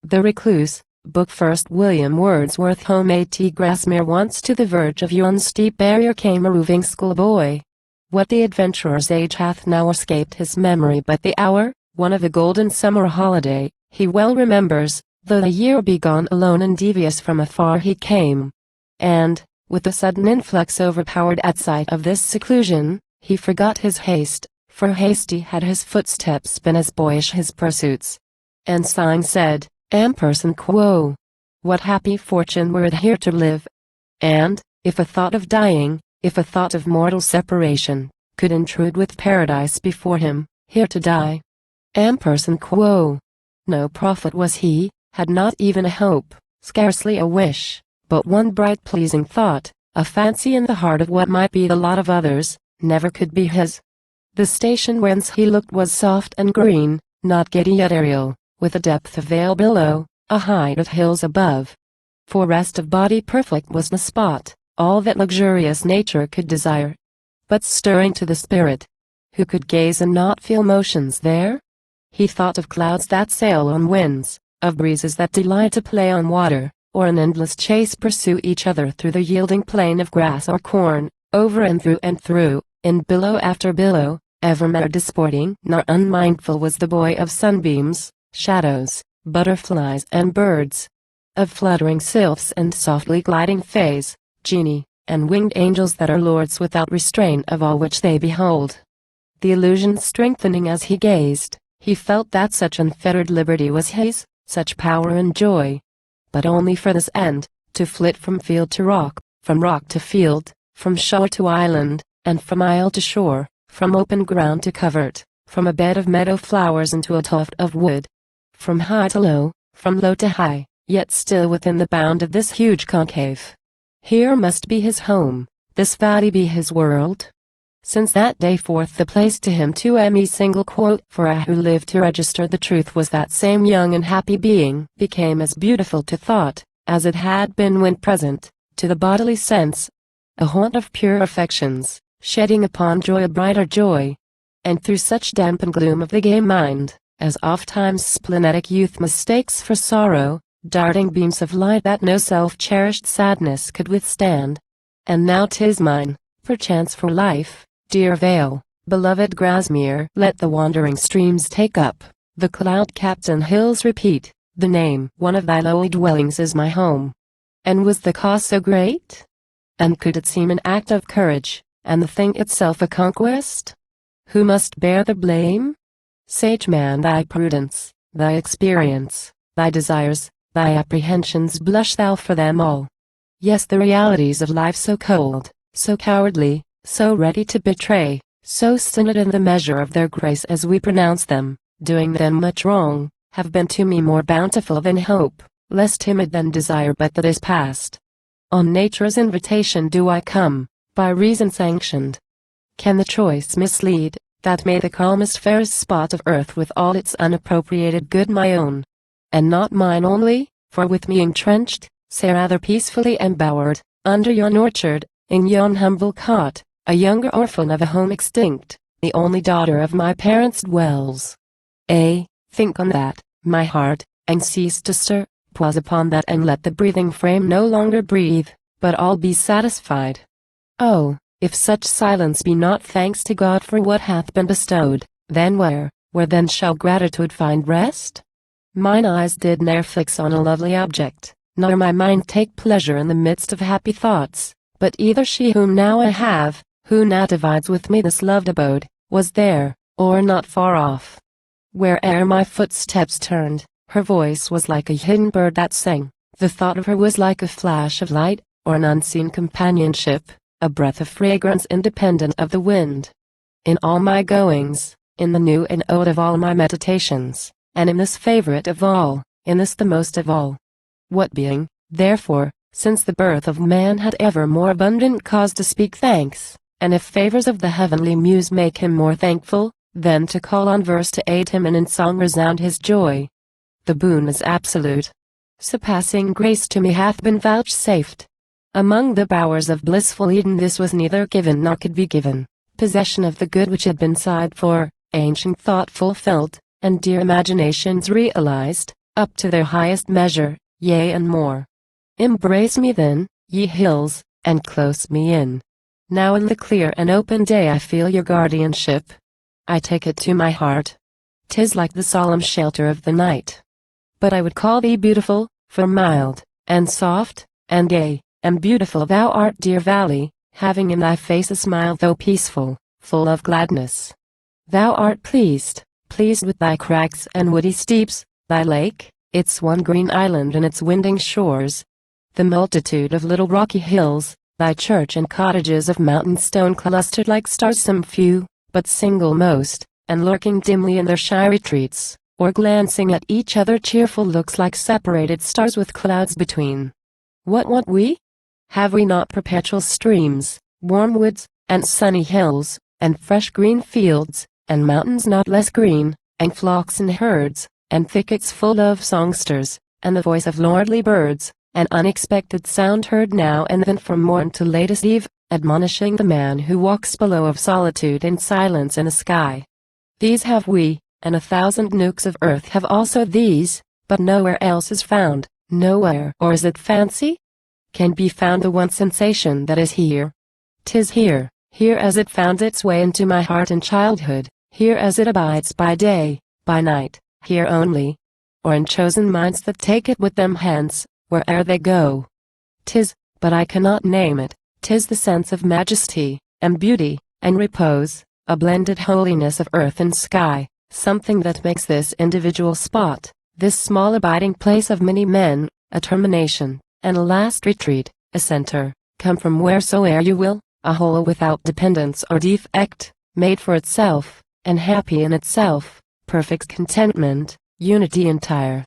The Recluse, Book 1st. William Wordsworth. Home at Grasmere. Once to the verge of yon steep barrier came a roving schoolboy. What the adventurer's age hath now escaped his memory, but the hour, one of a golden summer holiday, he well remembers, though the year be gone. Alone and devious from afar he came. And, with a sudden influx overpowered at sight of this seclusion, he forgot his haste, for hasty had his footsteps been as boyish his pursuits. And sighing said, Ampersand quo! What happy fortune were it here to live! And, if a thought of dying, if a thought of mortal separation, could intrude with paradise before him, here to die! Ampersand quo! No prophet was he, had not even a hope, scarcely a wish, but one bright pleasing thought, a fancy in the heart of what might be the lot of others, never could be his. The station whence he looked was soft and green, not giddy yet aerial, with a depth of vale below, a height of hills above. For rest of body perfect was the spot, all that luxurious nature could desire. But stirring to the spirit, who could gaze and not feel motions there? He thought of clouds that sail on winds, of breezes that delight to play on water, or an endless chase pursue each other through the yielding plain of grass or corn, over and through, in billow after billow, evermore disporting. Nor unmindful was the boy of sunbeams, shadows, butterflies and birds, of fluttering sylphs and softly gliding fays, genii, and winged angels that are lords without restraint of all which they behold. The illusion strengthening as he gazed, he felt that such unfettered liberty was his, such power and joy. But only for this end, to flit from field to rock, from rock to field, from shore to island, and from isle to shore, from open ground to covert, from a bed of meadow flowers into a tuft of wood, from high to low, from low to high, yet still within the bound of this huge concave. Here must be his home, this valley be his world. Since that day forth the place to him to me single quote, for I who lived to register the truth was that same young and happy being, became as beautiful to thought, as it had been when present, to the bodily sense. A haunt of pure affections, shedding upon joy a brighter joy. And through such damp and gloom of the gay mind, as oft-times splenetic youth mistakes for sorrow, darting beams of light that no self-cherished sadness could withstand. And now 'tis mine, perchance for life, dear vale, beloved Grasmere. Let the wandering streams take up, the cloud-capped and hills repeat, the name. One of thy lowly dwellings is my home. And was the cause so great? And could it seem an act of courage, and the thing itself a conquest? Who must bear the blame? Sage man, thy prudence, thy experience, thy desires, thy apprehensions, blush thou for them all. Yes, the realities of life so cold, so cowardly, so ready to betray, so stinted in the measure of their grace as we pronounce them, doing them much wrong, have been to me more bountiful than hope, less timid than desire, but that is past. On nature's invitation do I come, by reason sanctioned. Can the choice mislead, that made the calmest fairest spot of earth with all its unappropriated good my own? And not mine only, for with me entrenched, say rather peacefully embowered, under yon orchard, in yon humble cot, a younger orphan of a home extinct, the only daughter of my parents dwells. Think on that, my heart, and cease to stir, pause upon that and let the breathing frame no longer breathe, but all be satisfied. Oh, if such silence be not thanks to God for what hath been bestowed, then where then shall gratitude find rest? Mine eyes did ne'er fix on a lovely object, nor my mind take pleasure in the midst of happy thoughts, but either she whom now I have, who now divides with me this loved abode, was there, or not far off. Where'er my footsteps turned, her voice was like a hidden bird that sang, the thought of her was like a flash of light, or an unseen companionship, a breath of fragrance independent of the wind. In all my goings, in the new and old of all my meditations, and in this favorite of all, in this the most of all. What being, therefore, since the birth of man had ever more abundant cause to speak thanks, and if favors of the heavenly muse make him more thankful, then to call on verse to aid him and in song resound his joy. The boon is absolute. Surpassing grace to me hath been vouchsafed. Among the bowers of blissful Eden this was neither given nor could be given, possession of the good which had been sighed for, ancient thought fulfilled, and dear imaginations realized, up to their highest measure, yea and more. Embrace me then, ye hills, and close me in. Now in the clear and open day I feel your guardianship. I take it to my heart. 'Tis like the solemn shelter of the night. But I would call thee beautiful, for mild, and soft, and gay, and beautiful thou art, dear valley, having in thy face a smile though peaceful, full of gladness. Thou art pleased with thy crags and woody steeps, thy lake, its one green island and its winding shores, the multitude of little rocky hills, thy church and cottages of mountain stone clustered like stars, some few, but single most, and lurking dimly in their shy retreats, or glancing at each other cheerful looks like separated stars with clouds between. What want we? Have we not perpetual streams, warm woods, and sunny hills, and fresh green fields, and mountains not less green, and flocks and herds, and thickets full of songsters, and the voice of lordly birds, an unexpected sound heard now and then from morn to latest eve, admonishing the man who walks below of solitude and silence in the sky? These have we, and 1,000 nooks of earth have also these, but nowhere else is found, nowhere. Or is it fancy? Can be found the one sensation that is here? 'Tis here, here as it found its way into my heart in childhood, here as it abides by day, by night, here only, or in chosen minds that take it with them hence, where'er they go. 'Tis, but I cannot name it, 'tis the sense of majesty, and beauty, and repose, a blended holiness of earth and sky, something that makes this individual spot, this small abiding place of many men, a termination, and a last retreat, a center, come from wheresoe'er you will, a whole without dependence or defect, made for itself, and happy in itself, perfect contentment, unity entire.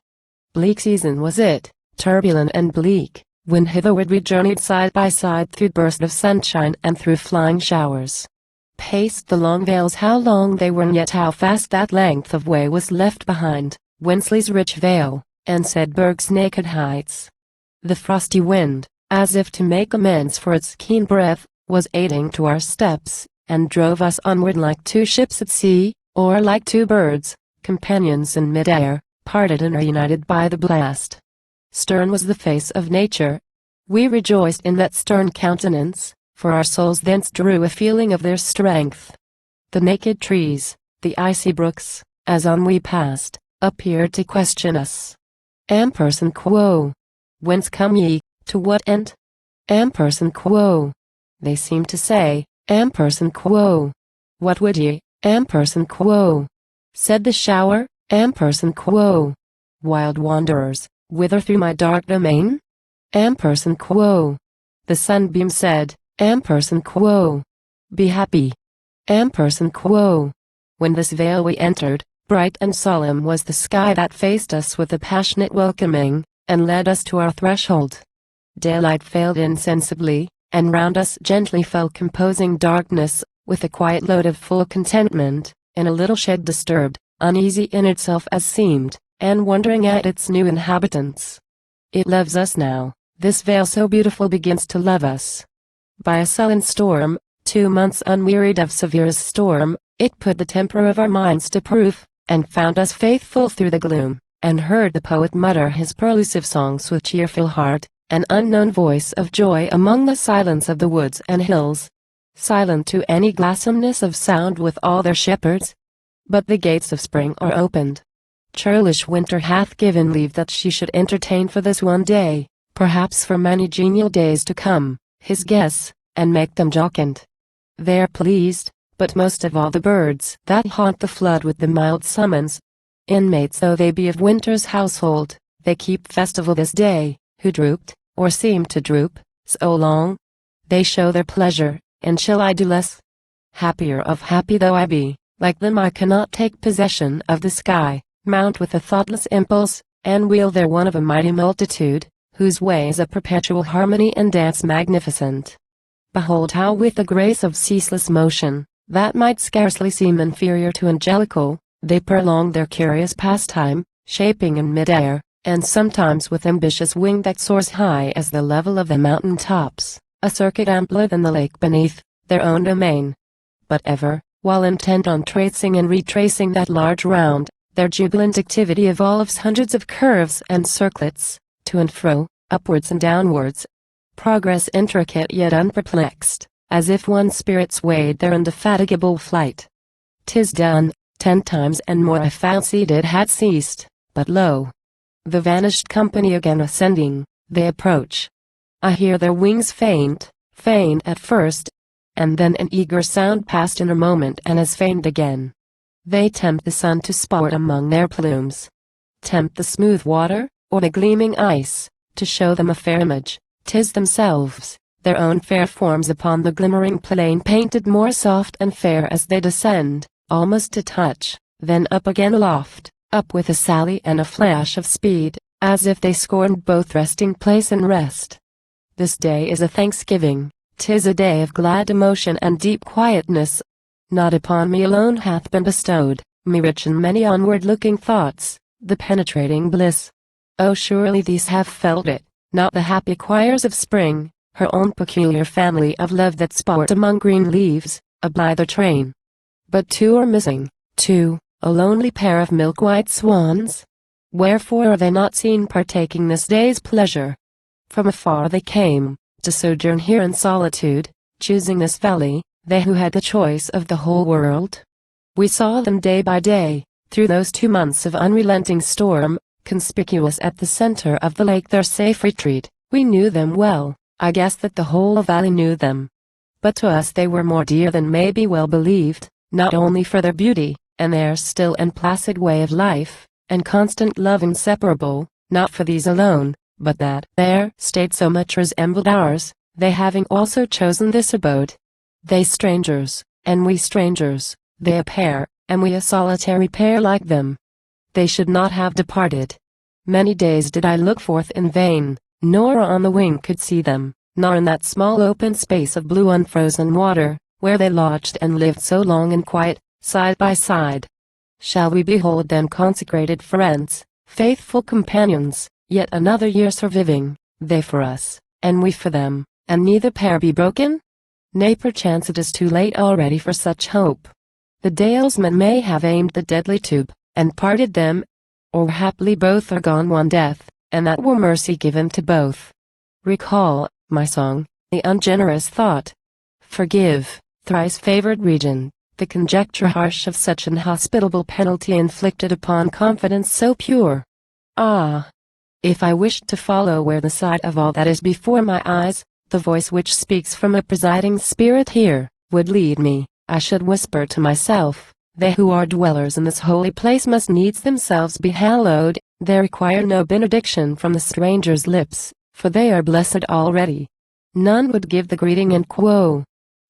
Bleak season was it, turbulent and bleak, when hitherward we journeyed side by side through bursts of sunshine and through flying showers. Paced the long vales, how long they were and yet how fast that length of way was left behind, Wensley's rich vale, and Sedberg's naked heights. The frosty wind, as if to make amends for its keen breath, was aiding to our steps, and drove us onward like two ships at sea, or like two birds, companions in mid-air, parted and reunited by the blast. Stern was the face of nature. We rejoiced in that stern countenance, for our souls thence drew a feeling of their strength. The naked trees, the icy brooks, as on we passed, appeared to question us. Ampersand quo? Whence come ye, to what end? Ampersand quo? They seemed to say, Ampersand quo? What would ye, Ampersand quo? Said the shower, Ampersand quo? Wild wanderers, whither through my dark domain? Ampersand quo? The sunbeam said, Ampersand quo? Be happy. Ampersand quo? When this vale we entered, bright and solemn was the sky that faced us with a passionate welcoming, and led us to our threshold. Daylight failed insensibly, and round us gently fell composing darkness, with a quiet load of full contentment, in a little shed disturbed, uneasy in itself as seemed, and wondering at its new inhabitants. It loves us now, this vale so beautiful begins to love us. By a sullen storm, 2 months unwearied of severest storm, it put the temper of our minds to proof, and found us faithful through the gloom, and heard the poet mutter his perlusive songs with cheerful heart, an unknown voice of joy among the silence of the woods and hills, silent to any glassomeness of sound with all their shepherds. But the gates of spring are opened. Churlish winter hath given leave that she should entertain for this one day, perhaps for many genial days to come, his guests, and make them jocund. They are pleased, but most of all the birds that haunt the flood with the mild summons. Inmates though they be of winter's household, they keep festival this day, who drooped, or seemed to droop, so long. They show their pleasure, and shall I do less? Happier of happy though I be, like them I cannot take possession of the sky, mount with a thoughtless impulse, and wheel there one of a mighty multitude, whose way is a perpetual harmony and dance magnificent. Behold how with the grace of ceaseless motion, that might scarcely seem inferior to angelical, they prolong their curious pastime, shaping in mid-air, and sometimes with ambitious wing that soars high as the level of the mountain tops, a circuit ampler than the lake beneath, their own domain. But ever, while intent on tracing and retracing that large round, Their jubilant activity evolves hundreds of curves and circlets, to and fro, upwards and downwards. Progress intricate yet unperplexed, as if one spirit swayed their indefatigable flight. 'Tis done, 10 times and more I fancied it had ceased, but lo! The vanished company again ascending, they approach. I hear their wings faint at first, and then an eager sound passed in a moment and as faint again. They tempt the sun to sport among their plumes. Tempt the smooth water, or the gleaming ice, to show them a fair image. 'Tis themselves, their own fair forms upon the glimmering plain painted more soft and fair as they descend, almost to touch, then up again aloft, up with a sally and a flash of speed, as if they scorned both resting place and rest. This day is a thanksgiving, 'tis a day of glad emotion and deep quietness. Not upon me alone hath been bestowed, me rich in many onward-looking thoughts, the penetrating bliss. Oh, surely these have felt it, not the happy choirs of spring, her own peculiar family of love that sport among green leaves, a blither train. But 2 are missing, 2, a lonely pair of milk-white swans. Wherefore are they not seen partaking this day's pleasure? From afar they came, to sojourn here in solitude, choosing this valley, they who had the choice of the whole world. We saw them day by day, through those 2 months of unrelenting storm, conspicuous at the center of the lake their safe retreat. We knew them well, I guess that the whole valley knew them. But to us they were more dear than may be well believed, not only for their beauty, and their still and placid way of life, and constant love inseparable, not for these alone, but that their state so much resembled ours, they having also chosen this abode. They strangers, and we strangers, they a pair, and we a solitary pair like them. They should not have departed. Many days did I look forth in vain, nor on the wing could see them, nor in that small open space of blue unfrozen water, where they lodged and lived so long in quiet, side by side. Shall we behold them consecrated friends, faithful companions, yet another year surviving, they for us, and we for them, and neither pair be broken? Nay, perchance it is too late already for such hope. The dalesman may have aimed the deadly tube, and parted them, or haply both are gone one death, and that were mercy given to both. Recall, my song, the ungenerous thought. Forgive, thrice favored region, the conjecture harsh of such an hospitable penalty inflicted upon confidence so pure. Ah! If I wished to follow where the sight of all that is before my eyes, the voice which speaks from a presiding spirit here, would lead me, I should whisper to myself, they who are dwellers in this holy place must needs themselves be hallowed, they require no benediction from the stranger's lips, for they are blessed already. None would give the greeting and quo,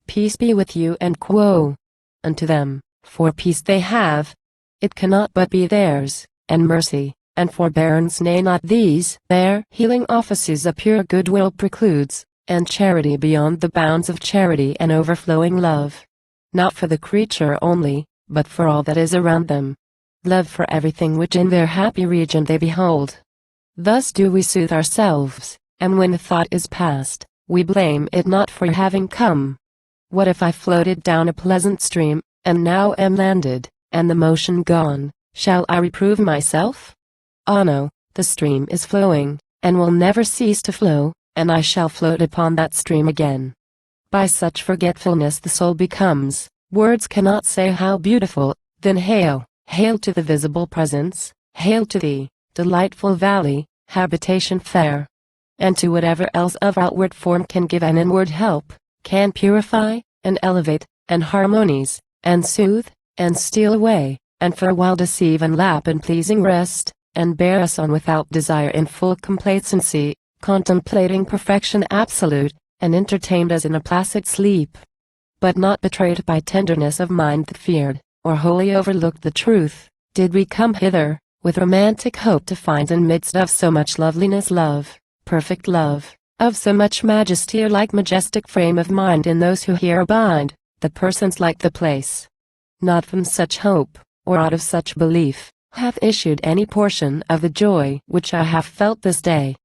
peace be with you and quo, unto them, for peace they have. It cannot but be theirs, and mercy, and forbearance, nay not these, their healing offices a pure goodwill precludes, and charity beyond the bounds of charity and overflowing love. Not for the creature only, but for all that is around them. Love for everything which in their happy region they behold. Thus do we soothe ourselves, and when the thought is past, we blame it not for having come. What if I floated down a pleasant stream, and now am landed, and the motion gone, shall I reprove myself? Ah no, the stream is flowing, and will never cease to flow, and I shall float upon that stream again. By such forgetfulness the soul becomes, words cannot say how beautiful. Then hail, hail to the visible presence, hail to thee, delightful valley, habitation fair. And to whatever else of outward form can give an inward help, can purify, and elevate, and harmonize, and soothe, and steal away, and for a while deceive and lap in pleasing rest, and bear us on without desire in full complacency, contemplating perfection absolute, and entertained as in a placid sleep. But not betrayed by tenderness of mind that feared, or wholly overlooked the truth, did we come hither, with romantic hope to find in midst of so much loveliness love, perfect love, of so much majesty or like majestic frame of mind in those who here abide, the persons like the place. Not from such hope, or out of such belief, hath issued any portion of the joy which I have felt this day.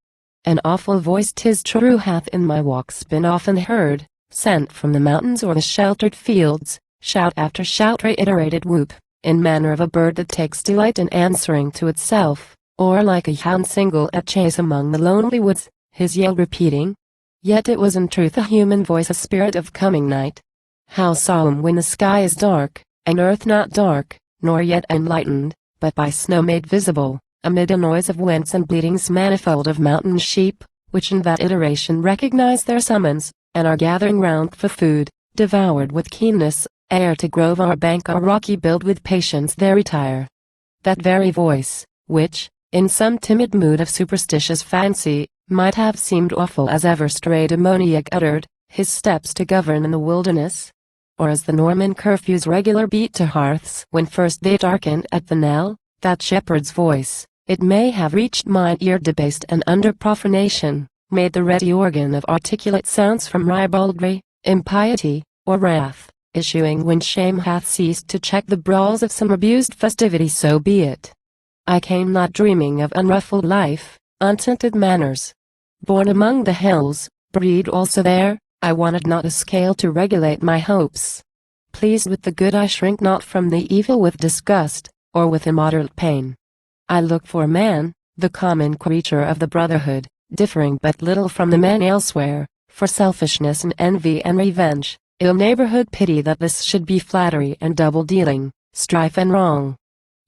An awful voice, 'tis true, hath in my walks been often heard, sent from the mountains or the sheltered fields, shout after shout reiterated whoop, in manner of a bird that takes delight in answering to itself, or like a hound single at chase among the lonely woods, his yell repeating. Yet it was in truth a human voice, a spirit of coming night. How solemn when the sky is dark, and earth not dark, nor yet enlightened, but by snow made visible, amid a noise of whents and bleatings manifold of mountain sheep, which in that iteration recognize their summons, and are gathering round for food, devoured with keenness, ere to grove or bank or rocky build with patience they retire. That very voice, which, in some timid mood of superstitious fancy, might have seemed awful as ever strayed demoniac uttered, his steps to govern in the wilderness? Or as the Norman curfews regular beat to hearths when first they darkened at the knell, that shepherd's voice, it may have reached mine ear debased and under profanation, made the ready organ of articulate sounds from ribaldry, impiety, or wrath, issuing when shame hath ceased to check the brawls of some abused festivity. So be it. I came not dreaming of unruffled life, untinted manners. Born among the hills, breed also there, I wanted not a scale to regulate my hopes. Pleased with the good, I shrink not from the evil with disgust, or with immoderate pain. I look for man, the common creature of the brotherhood, differing but little from the man elsewhere, for selfishness and envy and revenge, ill neighborhood, pity that this should be flattery and double-dealing, strife and wrong.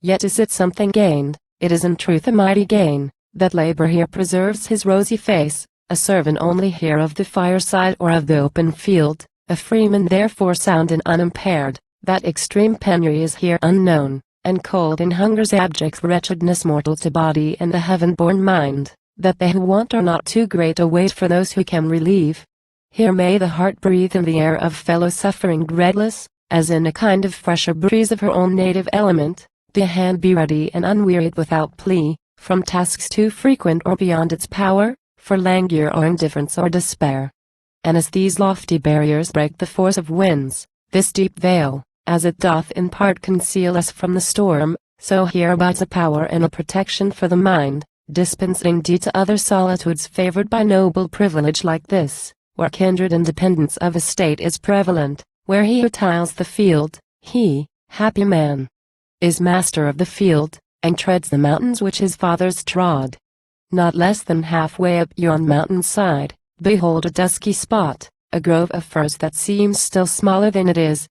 Yet is it something gained, it is in truth a mighty gain, that labor here preserves his rosy face, a servant only here of the fireside or of the open field, a freeman therefore sound and unimpaired, that extreme penury is here unknown, and cold in hunger's abject wretchedness mortal to body and the heaven-born mind, that they who want are not too great a weight for those who can relieve. Here may the heart breathe in the air of fellow-suffering dreadless, as in a kind of fresher breeze of her own native element, the hand be ready and unwearied without plea, from tasks too frequent or beyond its power, for languor or indifference or despair. And as these lofty barriers break the force of winds, this deep veil, as it doth in part conceal us from the storm, so here abides a power and a protection for the mind, dispensing indeed to other solitudes favored by noble privilege like this, where kindred independence of estate is prevalent, where he who tills the field, he, happy man, is master of the field, and treads the mountains which his fathers trod. Not less than halfway up yon mountain side, behold a dusky spot, a grove of firs that seems still smaller than it is.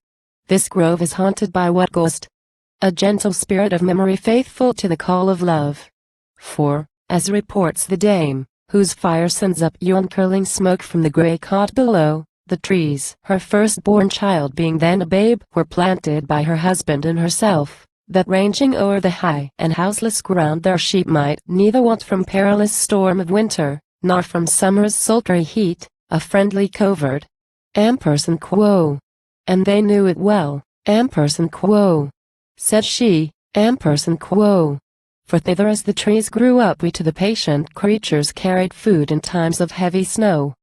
This grove is haunted by what ghost? A gentle spirit of memory faithful to the call of love. For, as reports the dame, whose fire sends up yon curling smoke from the grey cot below, the trees, her first-born child being then a babe, were planted by her husband and herself, that ranging o'er the high and houseless ground their sheep might neither want from perilous storm of winter, nor from summer's sultry heat, a friendly covert. Ampersand quo. And they knew it well, ampersand quo. Said she, ampersand quo. For thither as the trees grew up we to the patient creatures carried food in times of heavy snow.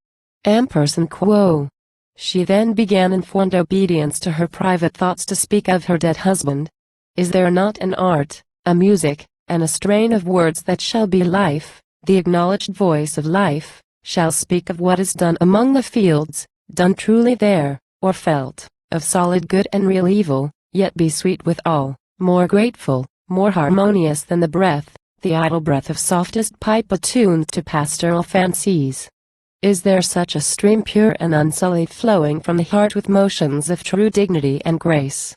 Ampersand quo. She then began in fond obedience to her private thoughts to speak of her dead husband. Is there not an art, a music, and a strain of words that shall be life, the acknowledged voice of life, shall speak of what is done among the fields, done truly there, or felt, of solid good and real evil, yet be sweet withal, more grateful, more harmonious than the breath, the idle breath of softest pipe attuned to pastoral fancies? Is there such a stream pure and unsullied flowing from the heart with motions of true dignity and grace?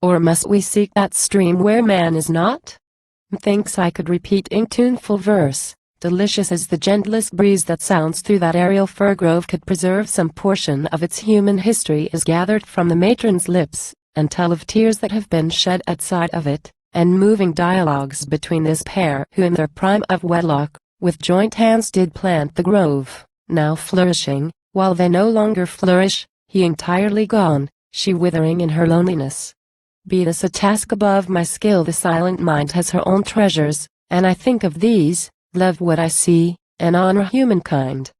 Or must we seek that stream where man is not? Methinks I could repeat in tuneful verse, delicious as the gentlest breeze that sounds through that aerial fir grove could preserve some portion of its human history as gathered from the matron's lips, and tell of tears that have been shed at sight of it, and moving dialogues between this pair who in their prime of wedlock, with joint hands did plant the grove, now flourishing, while they no longer flourish, he entirely gone, she withering in her loneliness. Be this a task above my skill, the silent mind has her own treasures, and I think of these, love what I see, and honor humankind.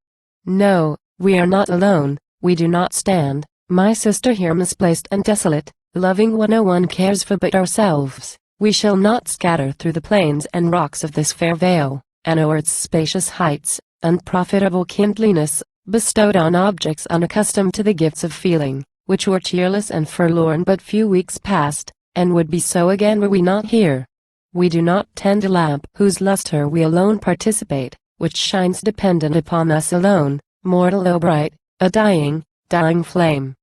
No, we are not alone, we do not stand, my sister here misplaced and desolate, loving what no one cares for but ourselves. We shall not scatter through the plains and rocks of this fair vale, and o'er its spacious heights, unprofitable kindliness, bestowed on objects unaccustomed to the gifts of feeling, which were cheerless and forlorn but few weeks past, and would be so again were we not here. We do not tend a lamp whose lustre we alone participate, which shines dependent upon us alone, mortal though bright, a dying flame.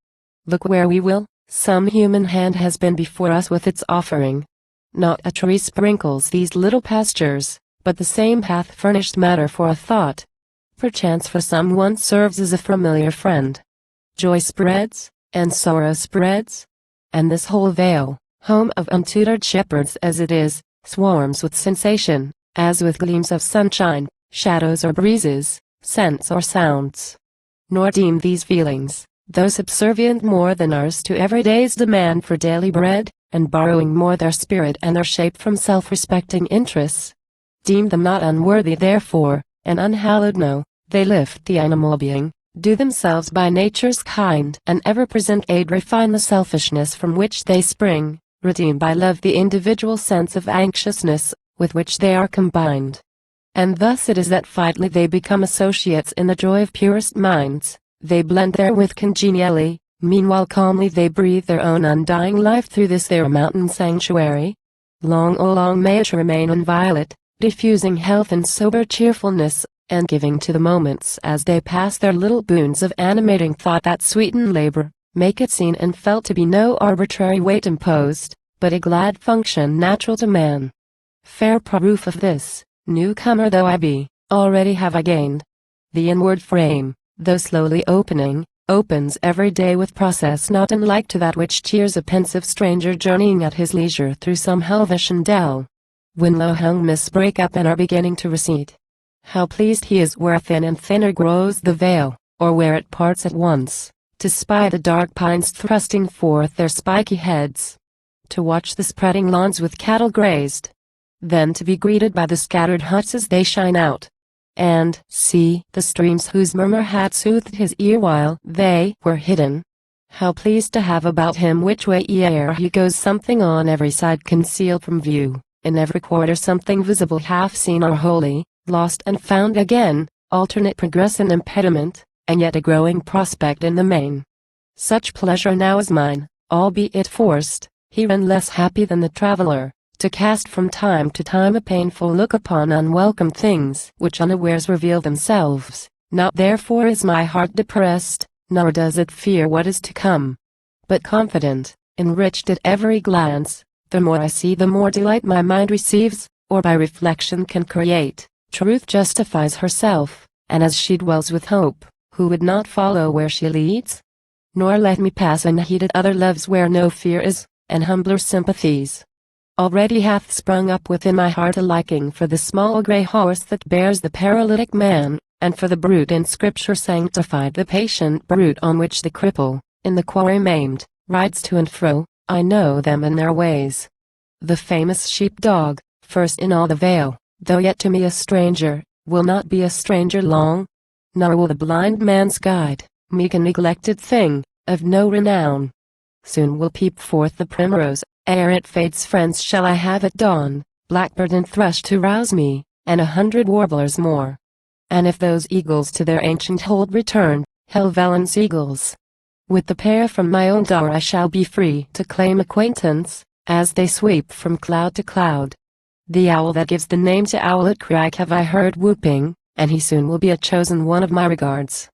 Look where we will, some human hand has been before us with its offering. Not a tree sprinkles these little pastures, but the same hath furnished matter for a thought. Perchance for some one serves as a familiar friend. Joy spreads, and sorrow spreads, and this whole vale, home of untutored shepherds as it is, swarms with sensation, as with gleams of sunshine, shadows or breezes, scents or sounds. Nor deem these feelings, though subservient more than ours to every day's demand for daily bread, and borrowing more their spirit and their shape from self-respecting interests, deem them not unworthy therefore, and unhallowed. No, they lift the animal being, do themselves by nature's kind and ever-present aid refine the selfishness from which they spring, redeem by love the individual sense of anxiousness, with which they are combined. And thus it is that finally they become associates in the joy of purest minds, they blend therewith congenially, meanwhile calmly they breathe their own undying life through this their mountain sanctuary. Long, oh long may it remain inviolate, diffusing health and sober cheerfulness, and giving to the moments as they pass their little boons of animating thought that sweeten labor, make it seen and felt to be no arbitrary weight imposed, but a glad function natural to man. Fair proof of this, newcomer though I be, already have I gained. The inward frame, though slowly opening, opens every day with process not unlike to that which cheers a pensive stranger journeying at his leisure through some Helvetian dell. When low-hung mists break up and are beginning to recede, how pleased he is where thin and thinner grows the veil, or where it parts at once, to spy the dark pines thrusting forth their spiky heads, to watch the spreading lawns with cattle grazed, then to be greeted by the scattered huts as they shine out, and see the streams whose murmur had soothed his ear while they were hidden. How pleased to have about him which way e'er he goes something on every side concealed from view, in every quarter something visible half seen or wholly lost and found again, alternate progress and impediment, and yet a growing prospect in the main. Such pleasure now is mine, albeit forced, herein less happy than the traveler, to cast from time to time a painful look upon unwelcome things which unawares reveal themselves. Not therefore is my heart depressed, nor does it fear what is to come, but confident, enriched at every glance. The more I see the more delight my mind receives, or by reflection can create. Truth justifies herself, and as she dwells with hope, who would not follow where she leads? Nor let me pass unheeded other loves where no fear is, and humbler sympathies. Already hath sprung up within my heart a liking for the small grey horse that bears the paralytic man, and for the brute in Scripture sanctified, the patient brute on which the cripple, in the quarry maimed, rides to and fro. I know them and their ways. The famous sheep-dog, first in all the vale, though yet to me a stranger, will not be a stranger long. Nor will the blind man's guide, meek and neglected thing, of no renown. Soon will peep forth the primrose, ere it fades friends shall I have at dawn, blackbird and thrush to rouse me, and 100 warblers more. And if those eagles to their ancient hold return, Helvellyn's eagles, with the pair from my own door I shall be free to claim acquaintance, as they sweep from cloud to cloud. The owl that gives the name to Owlet Crag have I heard whooping, and he soon will be a chosen one of my regards.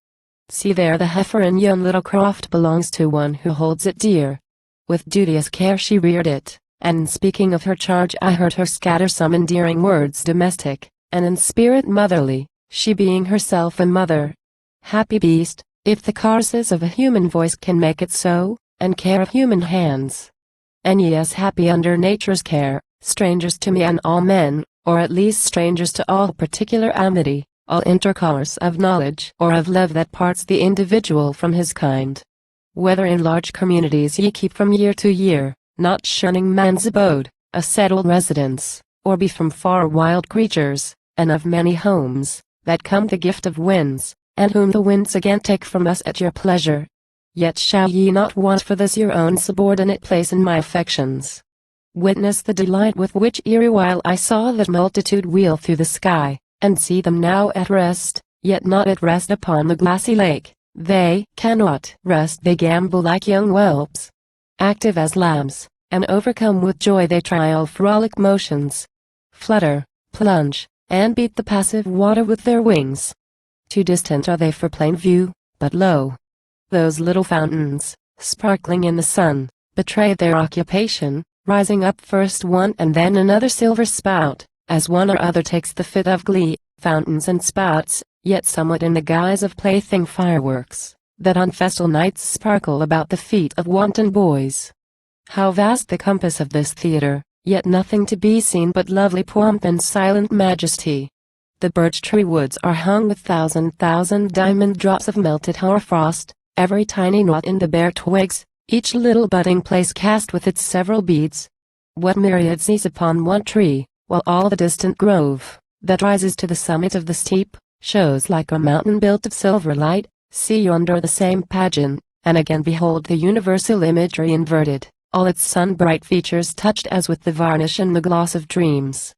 See there the heifer in yon little croft belongs to one who holds it dear. With duteous care she reared it, and in speaking of her charge I heard her scatter some endearing words domestic, and in spirit motherly, she being herself a mother. Happy beast, if the caresses of a human voice can make it so, and care of human hands. And ye as happy under nature's care, strangers to me and all men, or at least strangers to all particular amity, all intercourse of knowledge or of love that parts the individual from his kind. Whether in large communities ye keep from year to year, not shunning man's abode, a settled residence, or be from far wild creatures, and of many homes, that come the gift of winds, and whom the winds again take from us at your pleasure. Yet shall ye not want for this your own subordinate place in my affections. Witness the delight with which erewhile I saw that multitude wheel through the sky, and see them now at rest, yet not at rest upon the glassy lake. They cannot rest, they gambol like young whelps, active as lambs, and overcome with joy they try all frolic motions. Flutter, plunge, and beat the passive water with their wings. Too distant are they for plain view, but lo! those little fountains, sparkling in the sun, betray their occupation, rising up first one and then another silver spout, as one or other takes the fit of glee, fountains and spouts, yet somewhat in the guise of plaything fireworks, that on festal nights sparkle about the feet of wanton boys. How vast the compass of this theater, yet nothing to be seen but lovely pomp and silent majesty. The birch tree woods are hung with thousand diamond drops of melted hoarfrost, every tiny knot in the bare twigs, each little budding place cast with its several beads. What myriads seize upon one tree, while all the distant grove, that rises to the summit of the steep, shows like a mountain built of silver light. See yonder the same pageant, and again behold the universal imagery inverted, all its sun-bright features touched as with the varnish and the gloss of dreams.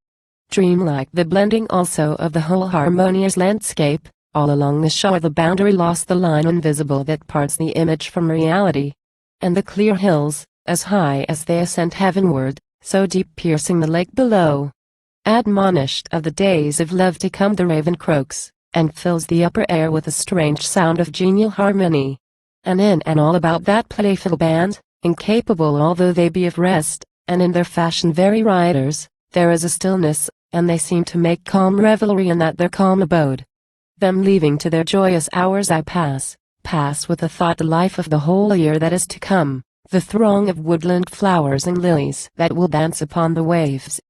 Dreamlike the blending also of the whole harmonious landscape, all along the shore the boundary lost the line invisible that parts the image from reality. And the clear hills, as high as they ascend heavenward, so deep piercing the lake below. Admonished of the days of love to come, the raven croaks, and fills the upper air with a strange sound of genial harmony. And in and all about that playful band, incapable although they be of rest, and in their fashion very riders, there is a stillness, and they seem to make calm revelry in that their calm abode. Them leaving to their joyous hours I pass with a thought the life of the whole year that is to come, the throng of woodland flowers and lilies that will dance upon the waves.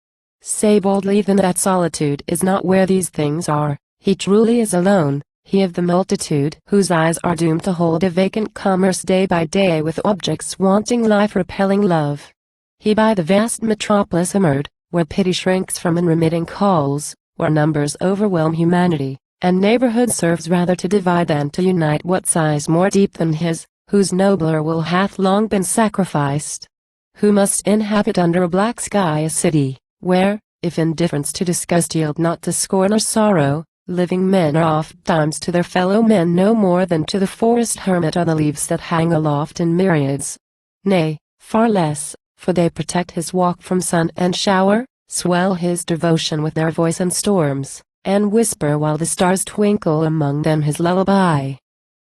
Say boldly then that solitude is not where these things are, he truly is alone, he of the multitude whose eyes are doomed to hold a vacant commerce day by day with objects wanting life repelling love. He by the vast metropolis immured, where pity shrinks from unremitting calls, where numbers overwhelm humanity, and neighborhood serves rather to divide than to unite. What sighs more deep than his, whose nobler will hath long been sacrificed? Who must inhabit under a black sky a city, where, if indifference to disgust yield not to scorn or sorrow, living men are oft times to their fellow men no more than to the forest hermit are the leaves that hang aloft in myriads. Nay, far less, for they protect his walk from sun and shower, swell his devotion with their voice and storms, and whisper while the stars twinkle among them his lullaby.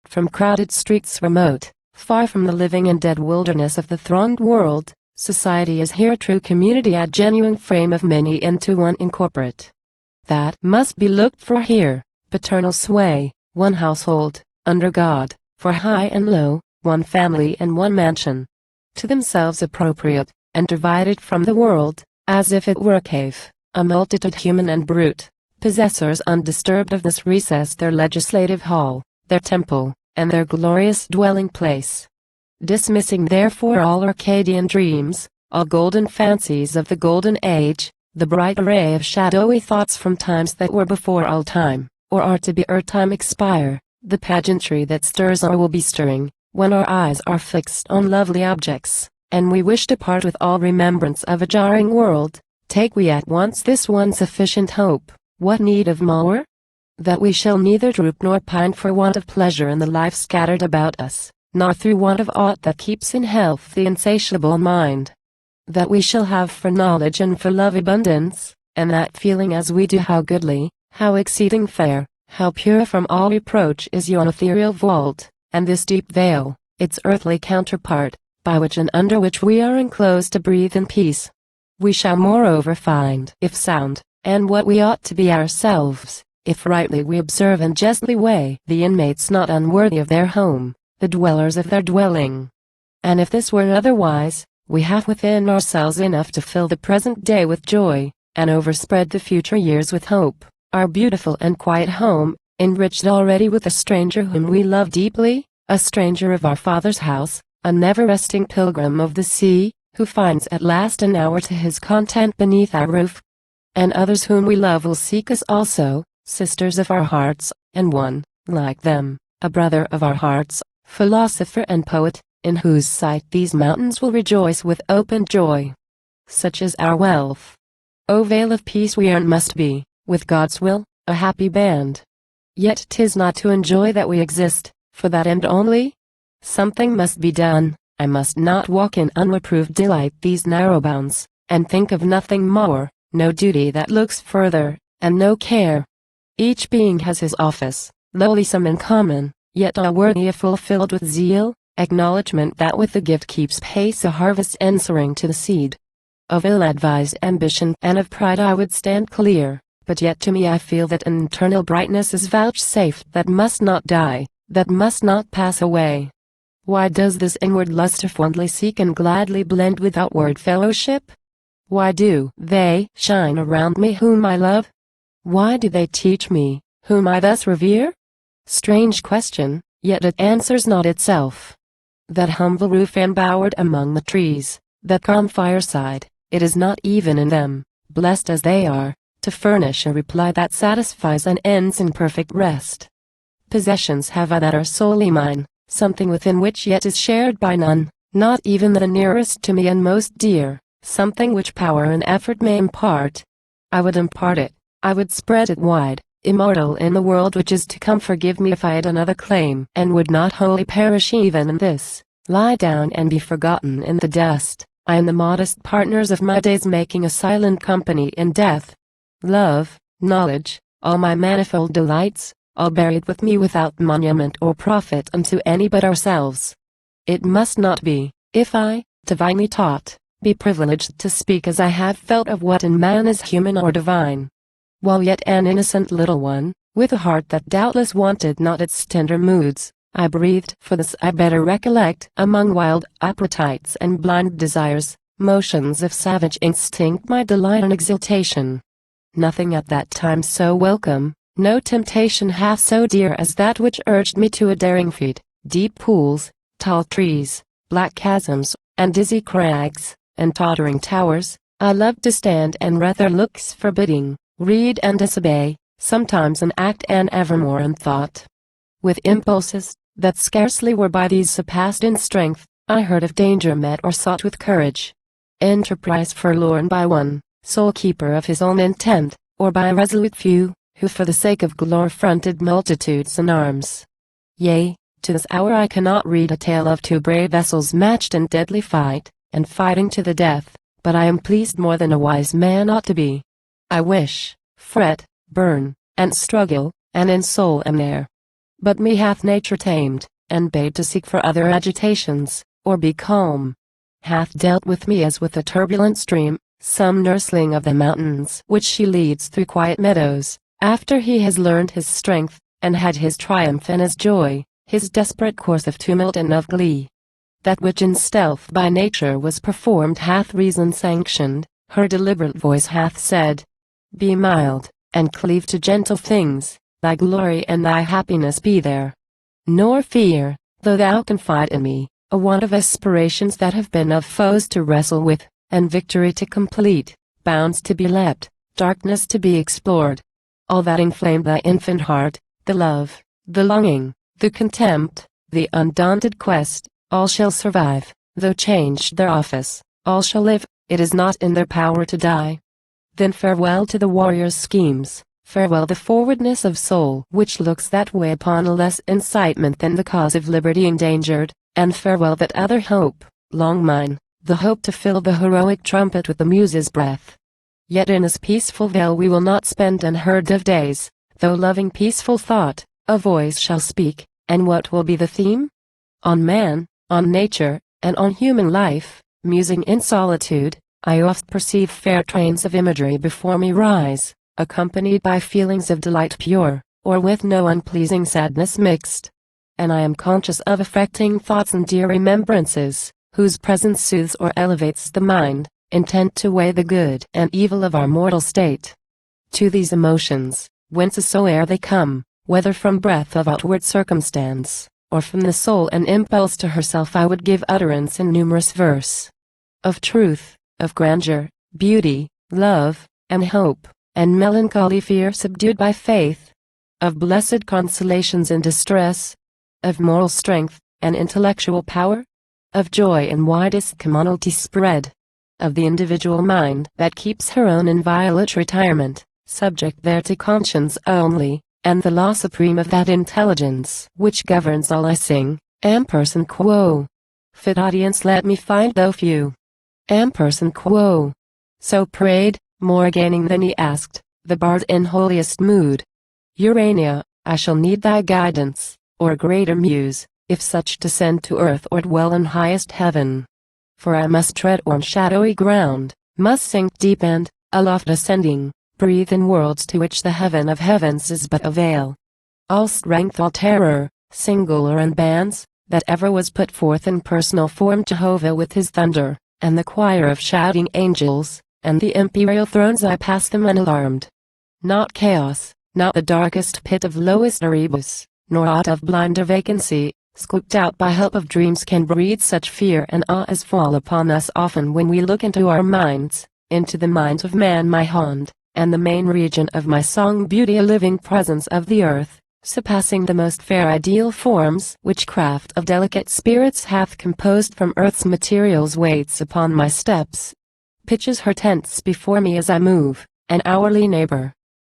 From crowded streets remote, far from the living and dead wilderness of the thronged world, society is here true community, a genuine frame of many into one incorporate. That must be looked for here, paternal sway, one household, under God, for high and low, one family and one mansion. To themselves appropriate, and divided from the world, as if it were a cave, a multitude human and brute, possessors undisturbed of this recess their legislative hall, their temple, and their glorious dwelling place. Dismissing therefore all Arcadian dreams, all golden fancies of the golden age, the bright array of shadowy thoughts from times that were before all time, or are to be ere time expire, the pageantry that stirs or will be stirring, when our eyes are fixed on lovely objects, and we wish to part with all remembrance of a jarring world, take we at once this one sufficient hope. What need of more? That we shall neither droop nor pine for want of pleasure in the life scattered about us, nor through want of aught that keeps in health the insatiable mind. That we shall have for knowledge and for love abundance, and that feeling as we do how goodly, how exceeding fair, how pure from all reproach is yon ethereal vault, and this deep veil, its earthly counterpart, by which and under which we are enclosed to breathe in peace. We shall moreover find, if sound, and what we ought to be ourselves, if rightly we observe and justly weigh the inmates not unworthy of their home, the dwellers of their dwelling. And if this were otherwise, we have within ourselves enough to fill the present day with joy, and overspread the future years with hope. Our beautiful and quiet home, enriched already with a stranger whom we love deeply, a stranger of our Father's house, a never-resting pilgrim of the sea, who finds at last an hour to his content beneath our roof. And others whom we love will seek us also, sisters of our hearts, and one, like them, a brother of our hearts, philosopher and poet, in whose sight these mountains will rejoice with open joy. Such is our wealth. O vale of peace we earn must be, with God's will, a happy band. Yet 'tis not to enjoy that we exist, for that end only. Something must be done, I must not walk in unreproved delight these narrow bounds, and think of nothing more, no duty that looks further, and no care. Each being has his office, lowly some in common, yet all worthy if fulfilled with zeal, acknowledgement that with the gift keeps pace a harvest answering to the seed. Of ill-advised ambition and of pride I would stand clear, but yet to me I feel that an eternal brightness is vouchsafed that must not die, that must not pass away. Why does this inward luster fondly seek and gladly blend with outward fellowship? Why do they shine around me whom I love? Why do they teach me, whom I thus revere? Strange question, yet it answers not itself. That humble roof embowered among the trees, that calm fireside, it is not even in them, blessed as they are, to furnish a reply that satisfies and ends in perfect rest. Possessions have I that are solely mine, something within which yet is shared by none, not even the nearest to me and most dear, something which power and effort may impart. I would impart it, I would spread it wide, immortal in the world which is to come. Forgive me if I had another claim, and would not wholly perish even in this, lie down and be forgotten in the dust. I am the modest partners of my days, making a silent company in death. Love, knowledge, all my manifold delights, all buried with me without monument or profit unto any but ourselves. It must not be, if I, divinely taught, be privileged to speak as I have felt of what in man is human or divine. While yet an innocent little one, with a heart that doubtless wanted not its tender moods, I breathed. For this I better recollect, among wild appetites and blind desires, motions of savage instinct, my delight and exultation. Nothing at that time so welcome, no temptation half so dear as that which urged me to a daring feat. Deep pools, tall trees, black chasms, and dizzy crags, and tottering towers, I loved to stand and rather looks forbidding, read and disobey, sometimes in act and evermore in thought. With impulses, that scarcely were by these surpassed in strength, I heard of danger met or sought with courage. Enterprise forlorn by one, sole keeper of his own intent, or by a resolute few, who for the sake of glory fronted multitudes in arms. Yea, to this hour I cannot read a tale of two brave vessels matched in deadly fight, and fighting to the death, but I am pleased more than a wise man ought to be. I wish, fret, burn, and struggle, and in soul am there. But me hath nature tamed, and bade to seek for other agitations, or be calm. Hath dealt with me as with a turbulent stream, some nursling of the mountains which she leads through quiet meadows, after he has learned his strength, and had his triumph and his joy, his desperate course of tumult and of glee. That which in stealth by nature was performed hath reason sanctioned, her deliberate voice hath said, Be mild, and cleave to gentle things, thy glory and thy happiness be there. Nor fear, though thou confide in me, a want of aspirations that have been of foes to wrestle with, and victory to complete, bounds to be leapt, darkness to be explored. All that inflamed thy infant heart, the love, the longing, the contempt, the undaunted quest, all shall survive, though changed their office, all shall live, it is not in their power to die. Then farewell to the warrior's schemes, farewell the forwardness of soul which looks that way upon a less incitement than the cause of liberty endangered, and farewell that other hope, long mine, the hope to fill the heroic trumpet with the muse's breath. Yet in this peaceful vale we will not spend unheard of days, though loving peaceful thought, a voice shall speak, and what will be the theme? On man, on nature, and on human life, musing in solitude, I oft perceive fair trains of imagery before me rise, accompanied by feelings of delight pure, or with no unpleasing sadness mixed. And I am conscious of affecting thoughts and dear remembrances, whose presence soothes or elevates the mind, intent to weigh the good and evil of our mortal state. To these emotions, whencesoe'er they come, whether from breath of outward circumstance, or from the soul an impulse to herself, I would give utterance in numerous verse. Of truth, of grandeur, beauty, love, and hope, and melancholy fear subdued by faith. Of blessed consolations in distress. Of moral strength, and intellectual power. Of joy in widest commonalty spread. Of the individual mind that keeps her own inviolate retirement, subject there to conscience only, and the law supreme of that intelligence which governs all I sing, am person quo. fit audience let me find though few. Ampersand quo. So prayed, more gaining than he asked, the bard in holiest mood. Urania, I shall need thy guidance, or greater muse, if such descend to earth or dwell in highest heaven. For I must tread on shadowy ground, must sink deep and, aloft ascending, breathe in worlds to which the heaven of heavens is but a veil. All strength, all terror, singular and bands, that ever was put forth in personal form Jehovah with his thunder, and the choir of shouting angels, and the imperial thrones I pass them unalarmed. Not chaos, not the darkest pit of lowest Erebus, nor aught of blinder vacancy, scooped out by help of dreams can breed such fear and awe as fall upon us often when we look into our minds, into the minds of man my haunt, and the main region of my song beauty a living presence of the earth, surpassing the most fair ideal forms which craft of delicate spirits hath composed from earth's materials waits upon my steps, pitches her tents before me as I move, an hourly neighbor.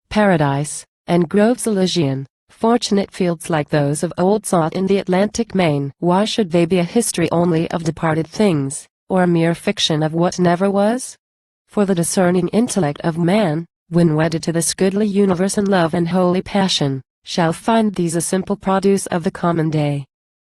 Paradise, and groves Elysian, fortunate fields like those of old sought in the Atlantic main. Why should they be a history only of departed things, or a mere fiction of what never was? For the discerning intellect of man, when wedded to this goodly universe in love and holy passion, shall find these a simple produce of the common day.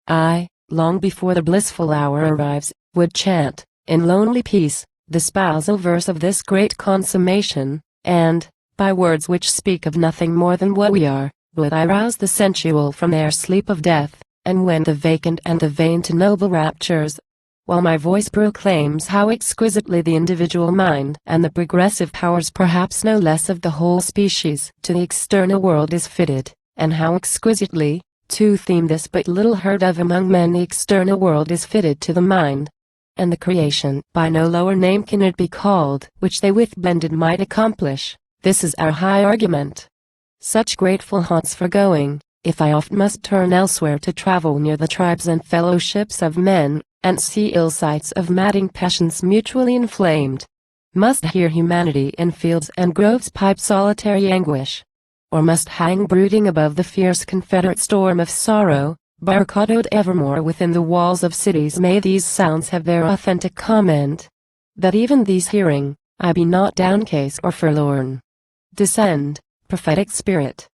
I, long before the blissful hour arrives, would chant, in lonely peace, the spousal verse of this great consummation, and, by words which speak of nothing more than what we are, would I rouse the sensual from their sleep of death, and wend the vacant and the vain to noble raptures, while my voice proclaims how exquisitely the individual mind and the progressive powers perhaps no less of the whole species to the external world is fitted, and how exquisitely, to theme this but little heard of among men the external world is fitted to the mind, and the creation by no lower name can it be called which they with blended might accomplish. This is our high argument. Such grateful haunts for going, if I oft must turn elsewhere to travel near the tribes and fellowships of men, and see ill sights of madding passions mutually inflamed, must hear humanity in fields and groves pipe solitary anguish, or must hang brooding above the fierce confederate storm of sorrow, barricadoed evermore within the walls of cities. May these sounds have their authentic comment, that even these hearing, I be not downcast or forlorn. Descend, prophetic spirit,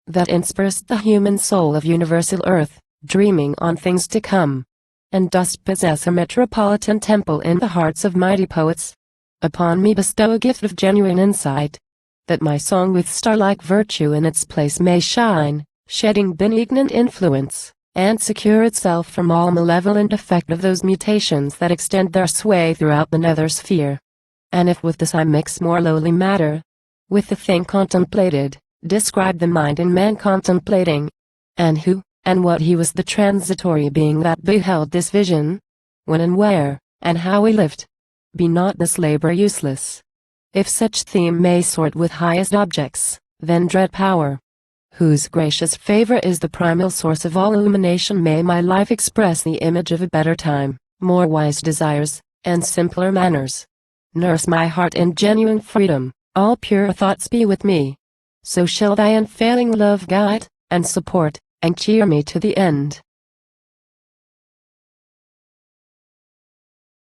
that inspirest the human soul of universal earth, dreaming on things to come, and dost possess a metropolitan temple in the hearts of mighty poets. Upon me bestow a gift of genuine insight, that my song with star-like virtue in its place may shine, shedding benignant influence, and secure itself from all malevolent effect of those mutations that extend their sway throughout the nether sphere. And if with this I mix more lowly matter, with the thing contemplated, describe the mind in man contemplating, and who, and what he was the transitory being that beheld this vision, when and where, and how he lived. Be not this labor useless. If such theme may sort with highest objects, then dread power, whose gracious favor is the primal source of all illumination, may my life express the image of a better time, more wise desires, and simpler manners. Nurse my heart in genuine freedom, all pure thoughts be with me. So shall thy unfailing love guide, and support, and cheer me to the end.